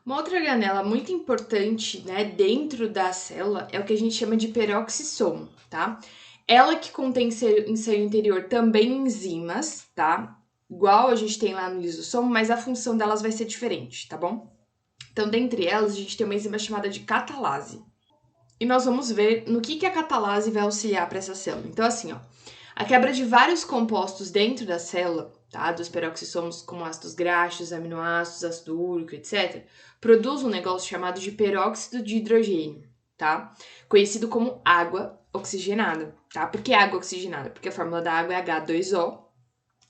Uma outra organela muito importante, né, dentro da célula é o que a gente chama de peroxissomo, tá? Ela que contém em seu interior também enzimas, tá? Igual a gente tem lá no lisossomo, mas a função delas vai ser diferente, tá bom? Então, dentre elas, a gente tem uma enzima chamada de catalase. E nós vamos ver no que a catalase vai auxiliar para essa célula. Então, assim, ó, a quebra de vários compostos dentro da célula, tá? Dos peroxissomos como ácidos graxos, aminoácidos, ácido úrico, etc., produz um negócio chamado de peróxido de hidrogênio, tá? Conhecido como água oxigenada, tá? Por que água oxigenada? Porque a fórmula da água é H2O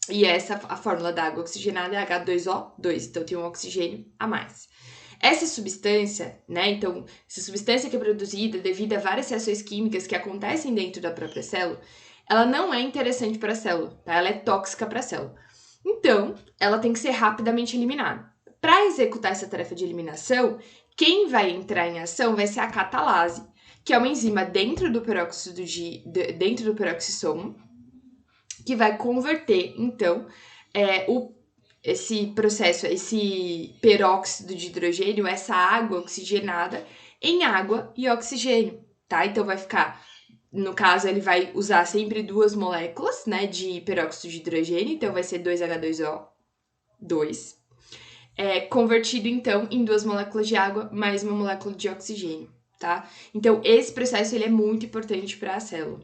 e a fórmula da água oxigenada é H2O2, então tem um oxigênio a mais. Essa substância, né? Então, essa substância que é produzida devido a várias reações químicas que acontecem dentro da própria célula, ela não é interessante para a célula, tá? Ela é tóxica para a célula. Então, ela tem que ser rapidamente eliminada. Para executar essa tarefa de eliminação, quem vai entrar em ação vai ser a catalase, que é uma enzima dentro do dentro do peroxissomo, que vai converter, então, esse processo, esse peróxido de hidrogênio, essa água oxigenada, em água e oxigênio, tá? Então vai ficar, no caso, ele vai usar sempre duas moléculas, né, de peróxido de hidrogênio, então vai ser 2H2O2, convertido então em duas moléculas de água mais uma molécula de oxigênio, tá? Então esse processo ele é muito importante para a célula.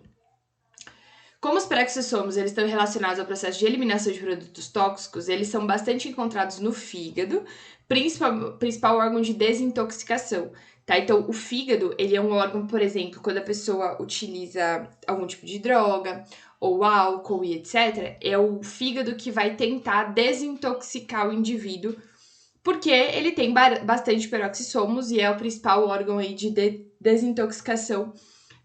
Como os peroxissomos eles estão relacionados ao processo de eliminação de produtos tóxicos, eles são bastante encontrados no fígado, principal órgão de desintoxicação. Tá? Então, o fígado, ele é um órgão, por exemplo, quando a pessoa utiliza algum tipo de droga, ou álcool e etc., é o fígado que vai tentar desintoxicar o indivíduo, porque ele tem bastante peroxissomos e é o principal órgão aí de desintoxicação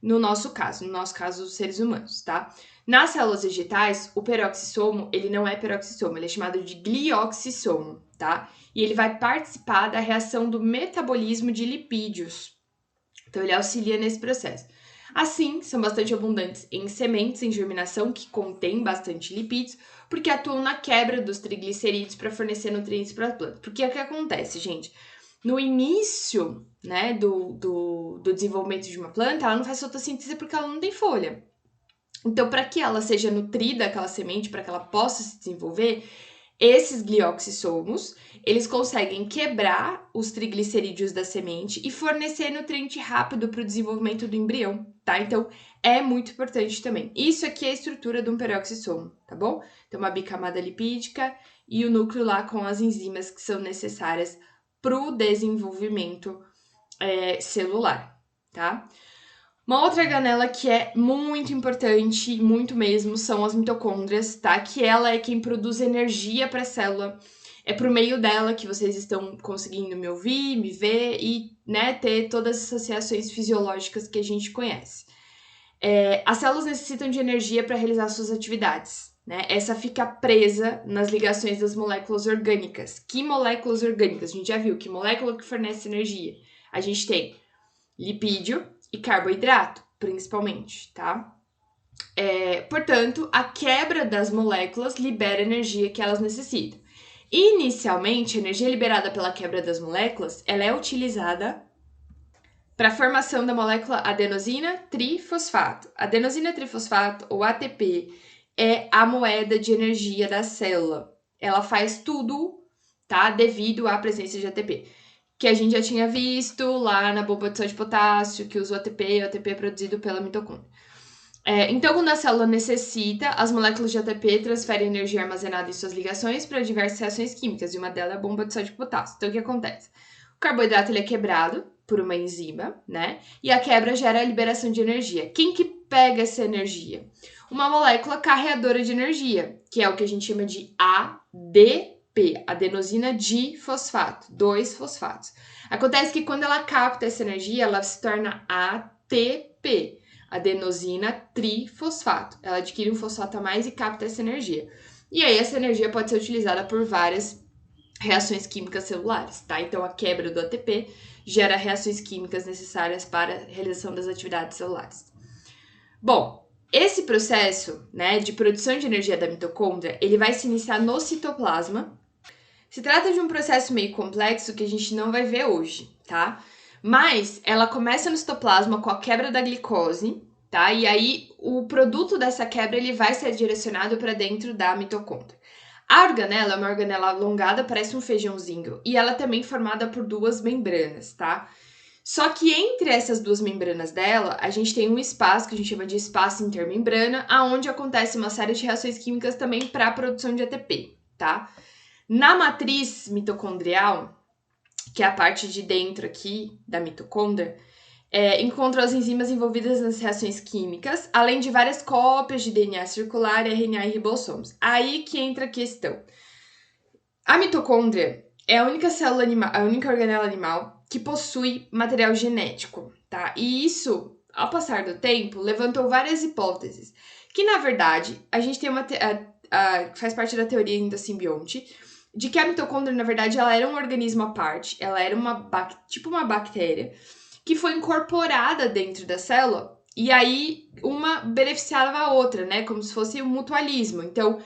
no nosso caso, os seres humanos, tá? Nas células vegetais, o peroxissomo, ele não é peroxissomo, ele é chamado de glioxissomo, tá? E ele vai participar da reação do metabolismo de lipídios. Então, ele auxilia nesse processo. Assim, são bastante abundantes em sementes em germinação, que contêm bastante lipídios, porque atuam na quebra dos triglicerídeos para fornecer nutrientes para a planta. Porque o que acontece, gente? No início, né, do desenvolvimento de uma planta, ela não faz fotossíntese porque ela não tem folha. Então, para que ela seja nutrida, aquela semente, para que ela possa se desenvolver, esses glioxissomos, eles conseguem quebrar os triglicerídeos da semente e fornecer nutriente rápido para o desenvolvimento do embrião, tá? Então, é muito importante também. Isso aqui é a estrutura de um peroxissomo, tá bom? Tem uma bicamada lipídica e o núcleo lá com as enzimas que são necessárias para o desenvolvimento celular, tá? Uma outra organela que é muito importante, muito mesmo, são as mitocôndrias, tá? Que ela é quem produz energia para a célula. É por meio dela que vocês estão conseguindo me ouvir, me ver e, né, ter todas essas reações fisiológicas que a gente conhece. As células necessitam de energia para realizar suas atividades, né? Essa fica presa nas ligações das moléculas orgânicas. Que moléculas orgânicas? A gente já viu que molécula que fornece energia. A gente tem lipídio e carboidrato, principalmente, tá? Portanto, a quebra das moléculas libera a energia que elas necessitam. Inicialmente, a energia liberada pela quebra das moléculas, ela é utilizada para a formação da molécula adenosina trifosfato. Adenosina trifosfato, ou ATP, é a moeda de energia da célula. Ela faz tudo, tá? Devido à presença de ATP. Que a gente já tinha visto lá na bomba de sal de potássio, que usa o ATP é produzido pela mitocôndria. Então, quando a célula necessita, as moléculas de ATP transferem energia armazenada em suas ligações para diversas reações químicas, e uma delas é a bomba de sal de potássio. Então, o que acontece? O carboidrato ele é quebrado por uma enzima, né? E a quebra gera a liberação de energia. Quem que pega essa energia? Uma molécula carreadora de energia, que é o que a gente chama de ADP, adenosina difosfato, 2 fosfatos. Acontece que quando ela capta essa energia, ela se torna ATP, adenosina trifosfato. Ela adquire um fosfato a mais e capta essa energia. E aí essa energia pode ser utilizada por várias reações químicas celulares, tá? Então a quebra do ATP gera reações químicas necessárias para a realização das atividades celulares. Bom, esse processo, né, de produção de energia da mitocôndria, ele vai se iniciar no citoplasma, Se trata de um processo meio complexo que a gente não vai ver hoje, tá? Mas ela começa no citoplasma com a quebra da glicose, tá? E aí o produto dessa quebra ele vai ser direcionado para dentro da mitocôndria. A organela é uma organela alongada, parece um feijãozinho, e ela também é formada por duas membranas, tá? Só que entre essas duas membranas dela, a gente tem um espaço que a gente chama de espaço intermembrana, aonde acontece uma série de reações químicas também para a produção de ATP, tá? Na matriz mitocondrial, que é a parte de dentro aqui da mitocôndria, encontram as enzimas envolvidas nas reações químicas, além de várias cópias de DNA circular, RNA e ribossomos. Aí que entra a questão. A mitocôndria é a única célula animal, a única organela animal que possui material genético, tá? E isso, ao passar do tempo, levantou várias hipóteses. Que, na verdade, a gente tem faz parte da teoria da simbionte, de que a mitocôndria, na verdade, ela era um organismo à parte, ela era tipo uma bactéria, que foi incorporada dentro da célula, e aí uma beneficiava a outra, né? Como se fosse um mutualismo. Então,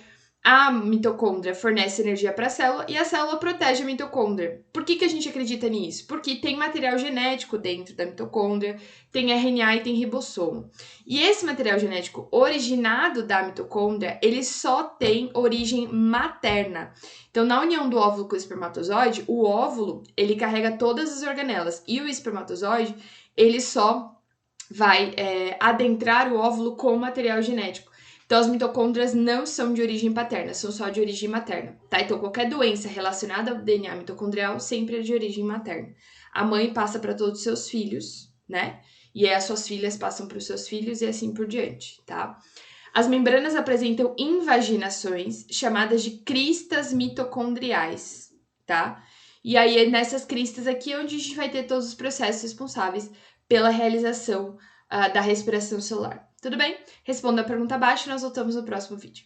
a mitocôndria fornece energia para a célula e a célula protege a mitocôndria. Por que a gente acredita nisso? Porque tem material genético dentro da mitocôndria, tem RNA e tem ribossomo. E esse material genético originado da mitocôndria, ele só tem origem materna. Então, na união do óvulo com o espermatozoide, o óvulo, ele carrega todas as organelas e o espermatozoide, ele só vai adentrar o óvulo com material genético. Então, as mitocôndrias não são de origem paterna, são só de origem materna, tá? Então, qualquer doença relacionada ao DNA mitocondrial sempre é de origem materna. A mãe passa para todos os seus filhos, né? E aí as suas filhas passam para os seus filhos e assim por diante, tá? As membranas apresentam invaginações chamadas de cristas mitocondriais, tá? E aí é nessas cristas aqui onde a gente vai ter todos os processos responsáveis pela realização da respiração celular. Tudo bem? Responda a pergunta abaixo e nós voltamos no próximo vídeo.